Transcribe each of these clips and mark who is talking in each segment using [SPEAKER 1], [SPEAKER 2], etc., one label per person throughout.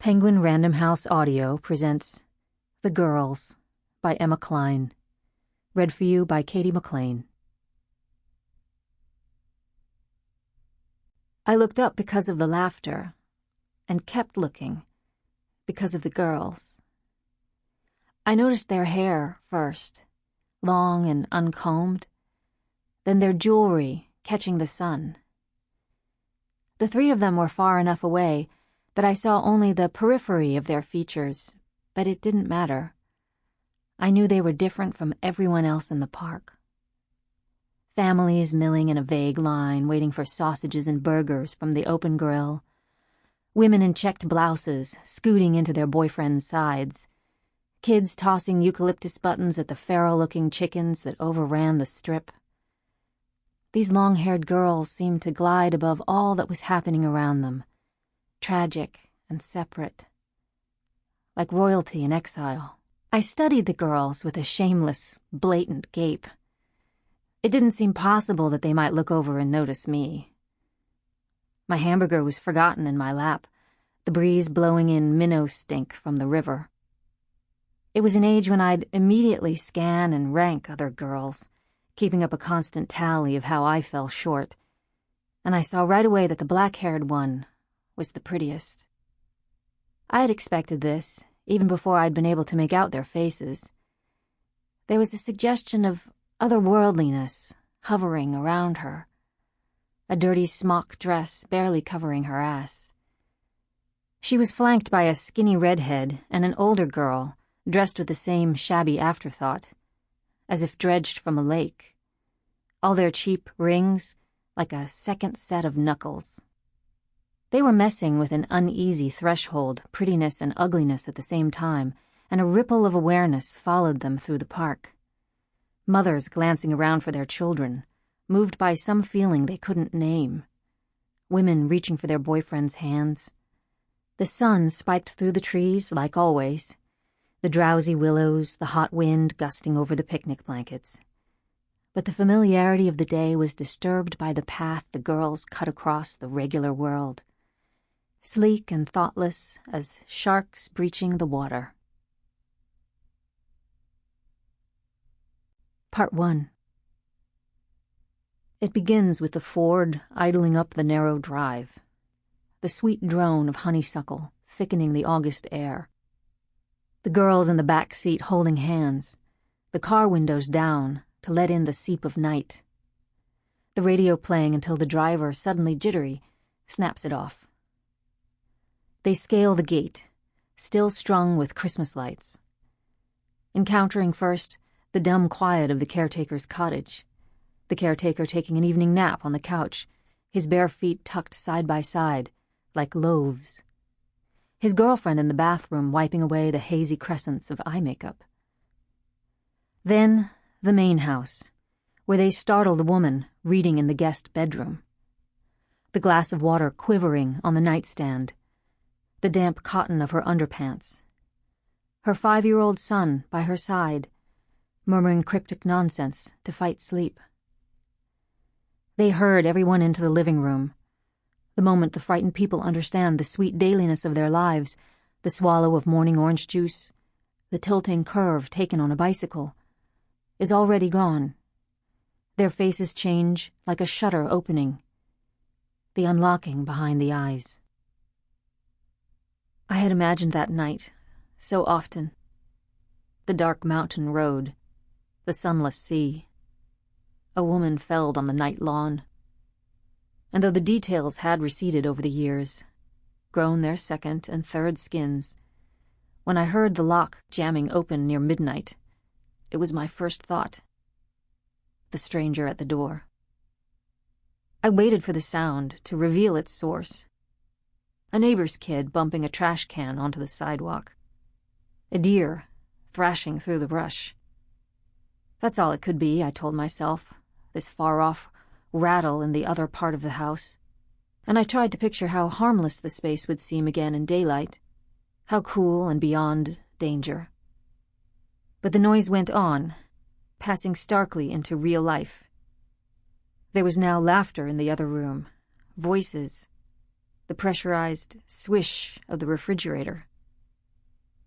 [SPEAKER 1] Penguin Random House Audio presents The Girls by Emma Cline. Read for you by Cady McClain. I looked up because of the laughter, and kept looking because of the girls. I noticed their hair first, long and uncombed, then their jewelry catching the sun. The three of them were far enough away that I saw only the periphery of their features, but it didn't matter. I knew they were different from everyone else in the park. Families milling in a vague line, waiting for sausages and burgers from the open grill. Women in checked blouses scooting into their boyfriends' sides. Kids tossing eucalyptus buttons at the feral-looking chickens that overran the strip. These long-haired girls seemed to glide above all that was happening around them, tragic and separate, like royalty in exile. I studied the girls with a shameless, blatant gape. It didn't seem possible that they might look over and notice me. My hamburger was forgotten in my lap, the breeze blowing in minnow stink from the river. It was an age when I'd immediately scan and rank other girls, keeping up a constant tally of how I fell short, and I saw right away that the black-haired one was the prettiest. I had expected this, even before I'd been able to make out their faces. There was a suggestion of otherworldliness hovering around her, a dirty smock dress barely covering her ass. She was flanked by a skinny redhead and an older girl dressed with the same shabby afterthought, as if dredged from a lake, all their cheap rings like a second set of knuckles. They were messing with an uneasy threshold, prettiness and ugliness at the same time, and a ripple of awareness followed them through the park. Mothers glancing around for their children, moved by some feeling they couldn't name. Women reaching for their boyfriends' hands. The sun spiked through the trees, like always. The drowsy willows, the hot wind gusting over the picnic blankets. But the familiarity of the day was disturbed by the path the girls cut across the regular world, sleek and thoughtless as sharks breaching the water. Part 1. It begins with the Ford idling up the narrow drive, the sweet drone of honeysuckle thickening the August air. The girls in the back seat holding hands, the car windows down to let in the seep of night. The radio playing until the driver, suddenly jittery, snaps it off. They scale the gate, still strung with Christmas lights. Encountering first the dumb quiet of the caretaker's cottage, the caretaker taking an evening nap on the couch, his bare feet tucked side by side, like loaves. His girlfriend in the bathroom wiping away the hazy crescents of eye makeup. Then the main house, where they startle the woman reading in the guest bedroom. The glass of water quivering on the nightstand, the damp cotton of her underpants. Her 5-year-old son by her side, murmuring cryptic nonsense to fight sleep. They herd everyone into the living room. The moment the frightened people understand the sweet dailiness of their lives, the swallow of morning orange juice, the tilting curve taken on a bicycle, is already gone. Their faces change like a shutter opening, the unlocking behind the eyes. I had imagined that night so often. The dark mountain road, the sunless sea, a woman felled on the night lawn. And though the details had receded over the years, grown their second and third skins, when I heard the lock jamming open near midnight, it was my first thought. The stranger at the door. I waited for the sound to reveal its source. A neighbor's kid bumping a trash can onto the sidewalk. A deer thrashing through the brush. That's all it could be, I told myself, this far-off rattle in the other part of the house. And I tried to picture how harmless the space would seem again in daylight, how cool and beyond danger. But the noise went on, passing starkly into real life. There was now laughter in the other room, voices, the pressurized swish of the refrigerator.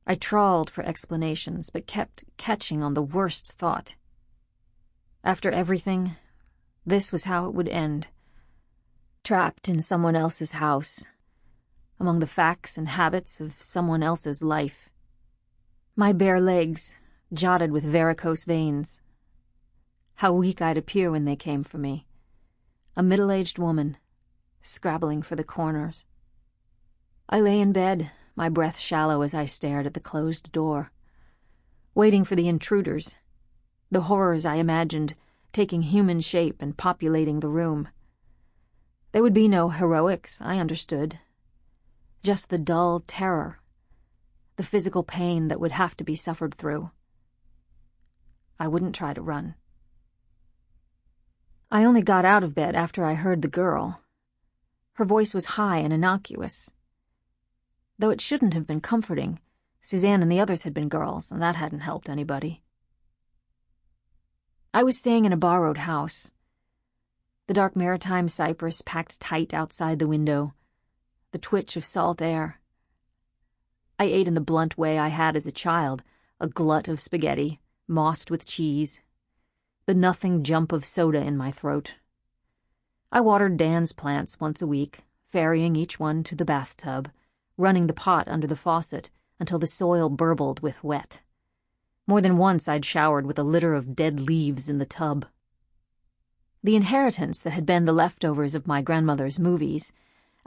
[SPEAKER 1] I trawled for explanations, but kept catching on the worst thought. After everything, this was how it would end. Trapped in someone else's house, among the facts and habits of someone else's life. My bare legs, jotted with varicose veins. How weak I'd appear when they came for me. A middle-aged woman, scrabbling for the corners. I lay in bed, my breath shallow as I stared at the closed door, waiting for the intruders, the horrors I imagined taking human shape and populating the room. There would be no heroics, I understood. Just the dull terror, the physical pain that would have to be suffered through. I wouldn't try to run. I only got out of bed after I heard the girl. Her voice was high and innocuous. Though it shouldn't have been comforting, Suzanne and the others had been girls, and that hadn't helped anybody. I was staying in a borrowed house. The dark maritime cypress packed tight outside the window, the twitch of salt air. I ate in the blunt way I had as a child, a glut of spaghetti, mossed with cheese, the nothing jump of soda in my throat. I watered Dan's plants once a week, ferrying each one to the bathtub, running the pot under the faucet until the soil burbled with wet. More than once I'd showered with a litter of dead leaves in the tub. The inheritance that had been the leftovers of my grandmother's movies,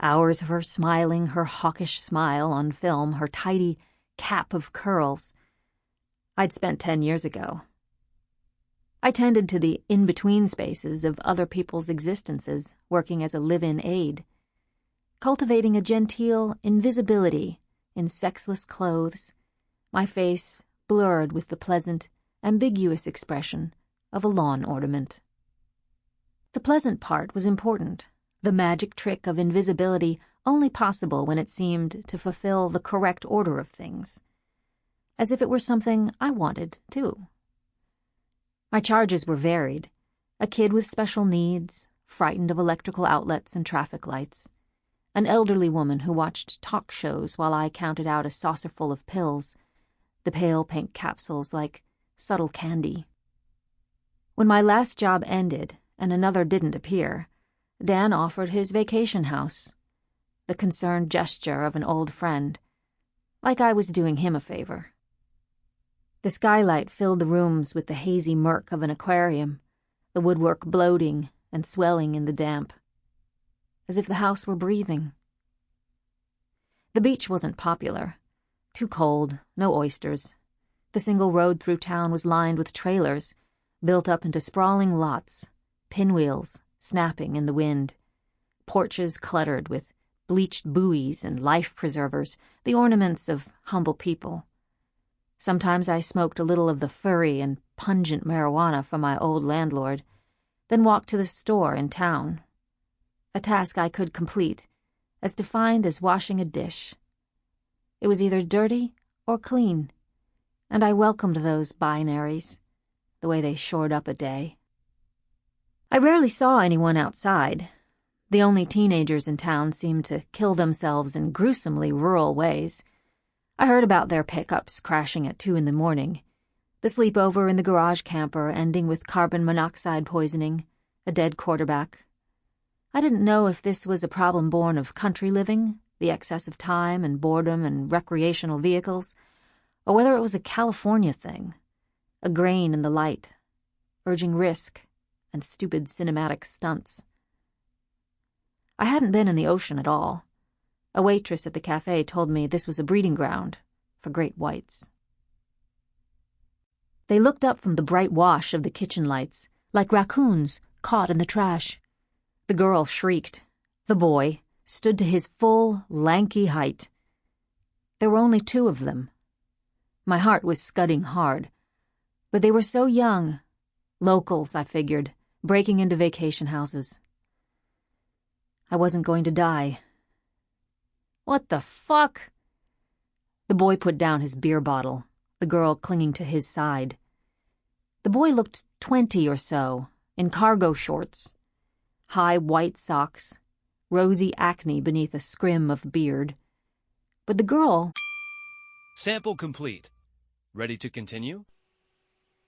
[SPEAKER 1] hours of her smiling her hawkish smile on film, her tidy cap of curls, I'd spent 10 years ago. I tended to the in-between spaces of other people's existences, working as a live-in aide, cultivating a genteel invisibility in sexless clothes, my face blurred with the pleasant, ambiguous expression of a lawn ornament. The pleasant part was important, the magic trick of invisibility only possible when it seemed to fulfill the correct order of things, as if it were something I wanted, too. My charges were varied: a kid with special needs, frightened of electrical outlets and traffic lights, an elderly woman who watched talk shows while I counted out a saucerful of pills, the pale pink capsules like subtle candy. When my last job ended and another didn't appear, Dan offered his vacation house, the concerned gesture of an old friend, like I was doing him a favor. The skylight filled the rooms with the hazy murk of an aquarium, the woodwork bloating and swelling in the damp, as if the house were breathing. The beach wasn't popular. Too cold, no oysters. The single road through town was lined with trailers, built up into sprawling lots, pinwheels snapping in the wind, porches cluttered with bleached buoys and life preservers, the ornaments of humble people. Sometimes I smoked a little of the furry and pungent marijuana from my old landlord, then walked to the store in town, a task I could complete, as defined as washing a dish. It was either dirty or clean, and I welcomed those binaries, the way they shored up a day. I rarely saw anyone outside. The only teenagers in town seemed to kill themselves in gruesomely rural ways. I heard about their pickups crashing at 2 a.m, the sleepover in the garage camper ending with carbon monoxide poisoning, a dead quarterback. I didn't know if this was a problem born of country living, the excess of time and boredom and recreational vehicles, or whether it was a California thing, a grain in the light, urging risk and stupid cinematic stunts. I hadn't been in the ocean at all. A waitress at the cafe told me this was a breeding ground for great whites. They looked up from the bright wash of the kitchen lights, like raccoons caught in the trash. The girl shrieked. The boy stood to his full, lanky height. There were only 2 of them. My heart was scudding hard. But they were so young. Locals, I figured, breaking into vacation houses. I wasn't going to die. What the fuck? The boy put down his beer bottle, the girl clinging to his side. The boy looked 20 or so, in cargo shorts, high white socks, rosy acne beneath a scrim of beard. But the girl...
[SPEAKER 2] Sample complete. Ready to continue?